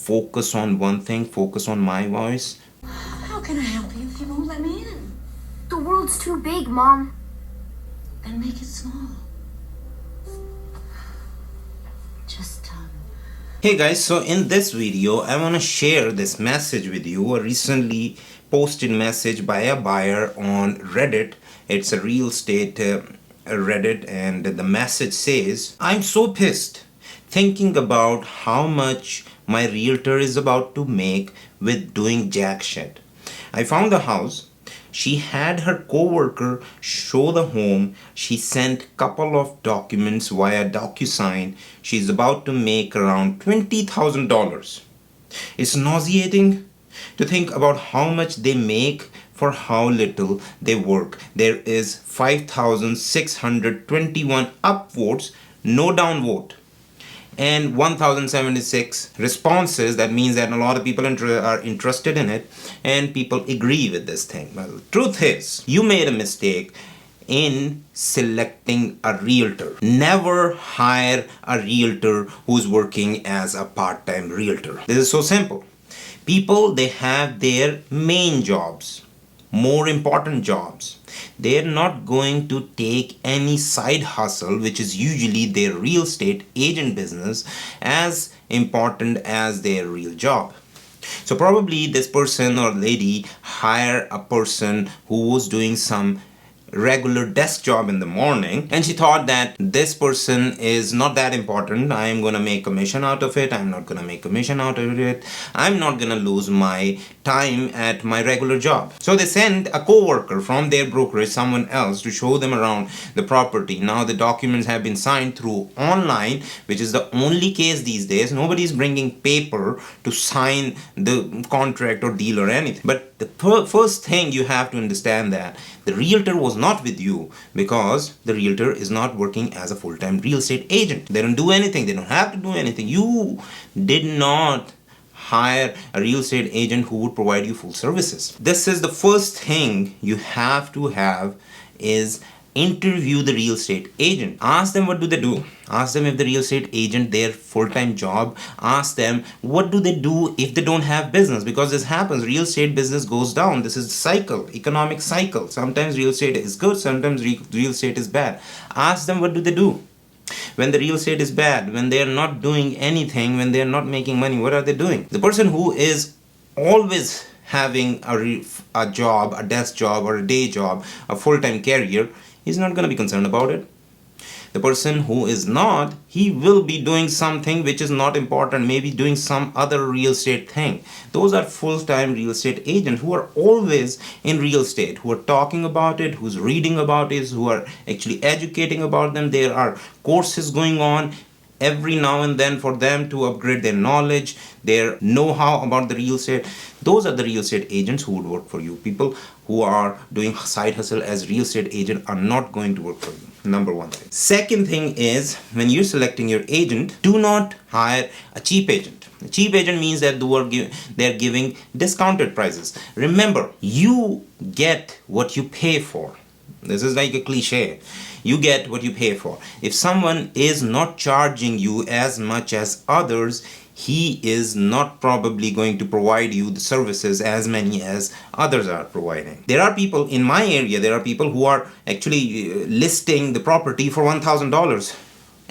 focus on one thing, focus on my voice. How can I help you if you won't let me in? The world's too big, Mom. Then make it small. Just Hey guys, so in this video, I want to share this message with you, a recently posted message by a buyer on Reddit. It's a real estate Reddit, and the message says, I'm so pissed thinking about how much my realtor is about to make with doing jack shit. I found the house. She had her coworker show the home. She sent couple of documents via DocuSign. She's about to make around $20,000. It's nauseating to think about how much they make for how little they work. There is 5,621 upvotes, no downvote, and 1076 responses. That means that a lot of people are interested in it and people agree with this thing. Well, the truth is, you made a mistake in selecting a realtor. Never hire a realtor who's working as a part-time realtor. This is so simple. People, they have their main jobs, more important jobs. They're not going to take any side hustle, which is usually their real estate agent business, as important as their real job. So probably this person or lady hire a person who was doing some regular desk job in the morning, and she thought that this person is not that important. I am gonna make commission out of it. I'm not gonna make commission out of it. I'm not gonna lose my time at my regular job. So they send a co-worker from their brokerage, someone else, to show them around the property. Now the documents have been signed through online, which is the only case these days. Nobody's bringing paper to sign the contract or deal or anything. But the first thing you have to understand that the realtor was not with you because the realtor is not working as a full-time real estate agent. They don't do anything. They don't have to do anything. You did not hire a real estate agent who would provide you full services. This is the first thing you have to have is interview the real estate agent. Ask them what do they do. Ask them if the real estate agent their full-time job. Ask them what do they do if they don't have business, because this happens. Real estate business goes down. This is the cycle, economic cycle. Sometimes real estate is good, sometimes real estate is bad. Ask them what do they do. When the real estate is bad, when they are not doing anything, when they are not making money, what are they doing? The person who is always having a job, a desk job or a day job, a full-time career, he's not going to be concerned about it. The person who is not, he will be doing something which is not important, maybe doing some other real estate thing. Those are full-time real estate agents who are always in real estate, who are talking about it, who's reading about it, who are actually educating about them. There are courses going on every now and then for them to upgrade their knowledge, their know-how about the real estate. Those are the real estate agents who would work for you. People who are doing side hustle as real estate agent are not going to work for you. Number one thing. Second thing is, when you're selecting your agent, do not hire a cheap agent. A cheap agent means that they're giving discounted prices. Remember, you get what you pay for. This is like a cliche. You get what you pay for. If someone is not charging you as much as others, he is not probably going to provide you the services as many as others are providing. There are people in my area, there are people who are actually listing the property for $1,000.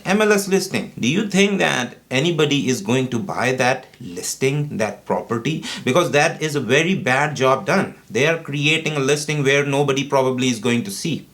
MLS listing. Do you think that anybody is going to buy that listing, that property? Because that is a very bad job done. They are creating a listing where nobody probably is going to see.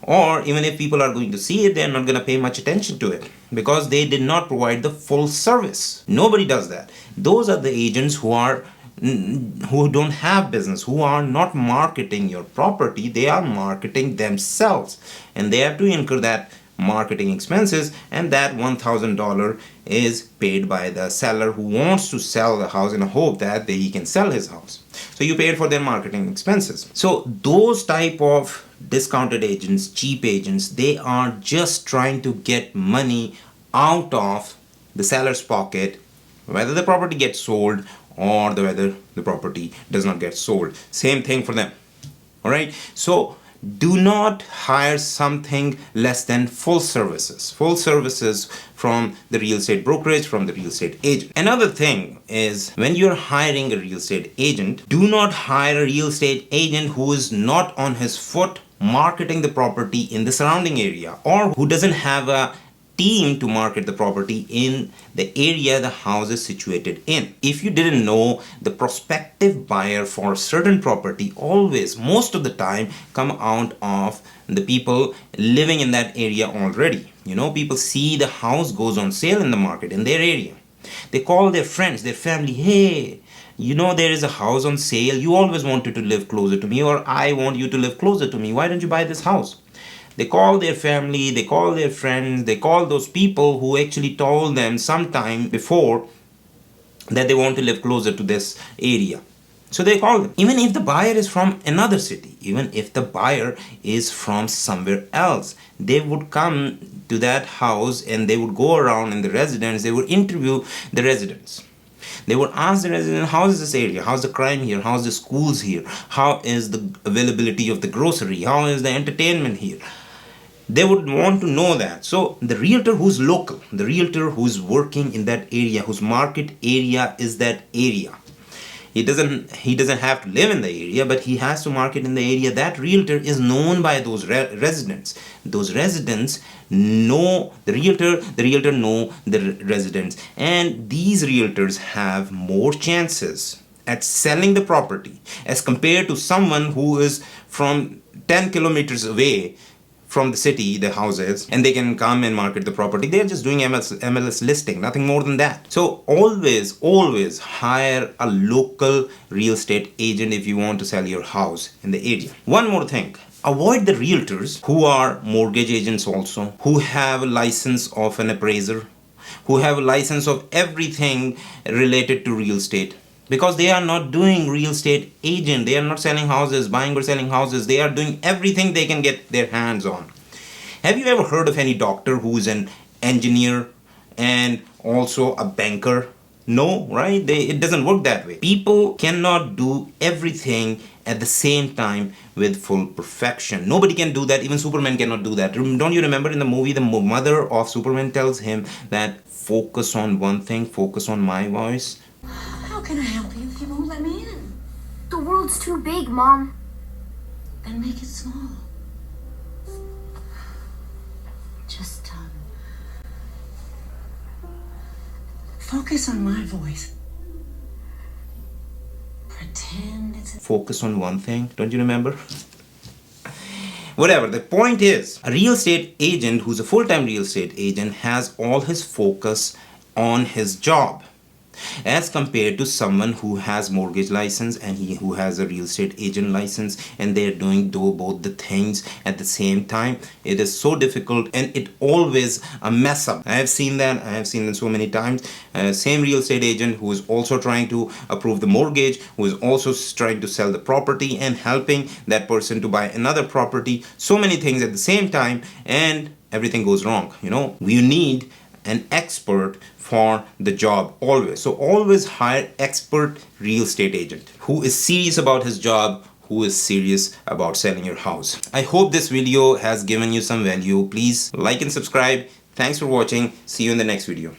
Or even if people are going to see it, they're not going to pay much attention to it because they did not provide the full service. Nobody does that. Those are the agents who don't have business, who are not marketing your property. They are marketing themselves, and they have to incur that marketing expenses, and that $1,000 is paid by the seller who wants to sell the house in the hope that he can sell his house. So you paid for their marketing expenses. So those type of discounted agents, cheap agents, they are just trying to get money out of the seller's pocket, whether the property gets sold or whether the property does not get sold. Same thing for them. All right. So do not hire something less than full services from the real estate brokerage, from the real estate agent. Another thing is, when you're hiring a real estate agent, do not hire a real estate agent who is not on his foot marketing the property in the surrounding area, or who doesn't have a team to market the property in the area the house is situated in. If you didn't know, the prospective buyer for a certain property always, most of the time, come out of the people living in that area already. People see the house goes on sale in the market in their area. They call their friends, their family, hey, there is a house on sale. You always wanted to live closer to me, or I want you to live closer to me. Why don't you buy this house? They call their family, they call their friends, they call those people who actually told them sometime before that they want to live closer to this area. So they call them. Even if the buyer is from another city, even if the buyer is from somewhere else, they would come to that house and they would go around in the residence, they would interview the residents. They would ask the resident, how is this area? How's the crime here? How's the schools here? How is the availability of the grocery? How is the entertainment here? They would want to know that. So the realtor who's local, the realtor who's working in that area, whose market area is that area, he doesn't have to live in the area, but he has to market in the area. That realtor is known by those residents. Those residents know the realtor know the residents, and these realtors have more chances at selling the property as compared to someone who is from 10 kilometers away from the city, the houses, and they can come and market the property. They're just doing MLS listing, nothing more than that. So always hire a local real estate agent if you want to sell your house in the area. One more thing, avoid the realtors who are mortgage agents also, who have a license of an appraiser, who have a license of everything related to real estate. Because they are not doing real estate agent, they are not selling houses, buying or selling houses, they are doing everything they can get their hands on. Have you ever heard of any doctor who is an engineer and also a banker? No, right? It doesn't work that way. People cannot do everything at the same time with full perfection. Nobody can do that. Even Superman cannot do that. Don't you remember in the movie, the mother of Superman tells him that focus on one thing, focus on my voice. How can I help you if you won't let me in? The world's too big, Mom. Then make it small. Just, focus on my voice. Pretend it's... Focus on one thing. Don't you remember? Whatever, the point is, a real estate agent who's a full-time real estate agent has all his focus on his job, as compared to someone who has mortgage license and who has a real estate agent license, and they're doing both the things at the same time. It is so difficult, and it always a mess up. I have seen it so many times. Same real estate agent who is also trying to approve the mortgage, who is also trying to sell the property and helping that person to buy another property. So many things at the same time, and everything goes wrong. We need an expert for the job always. So always hire expert real estate agent who is serious about his job, who is serious about selling your house. I hope this video has given you some value. Please like and subscribe. Thanks for watching. See you in the next video.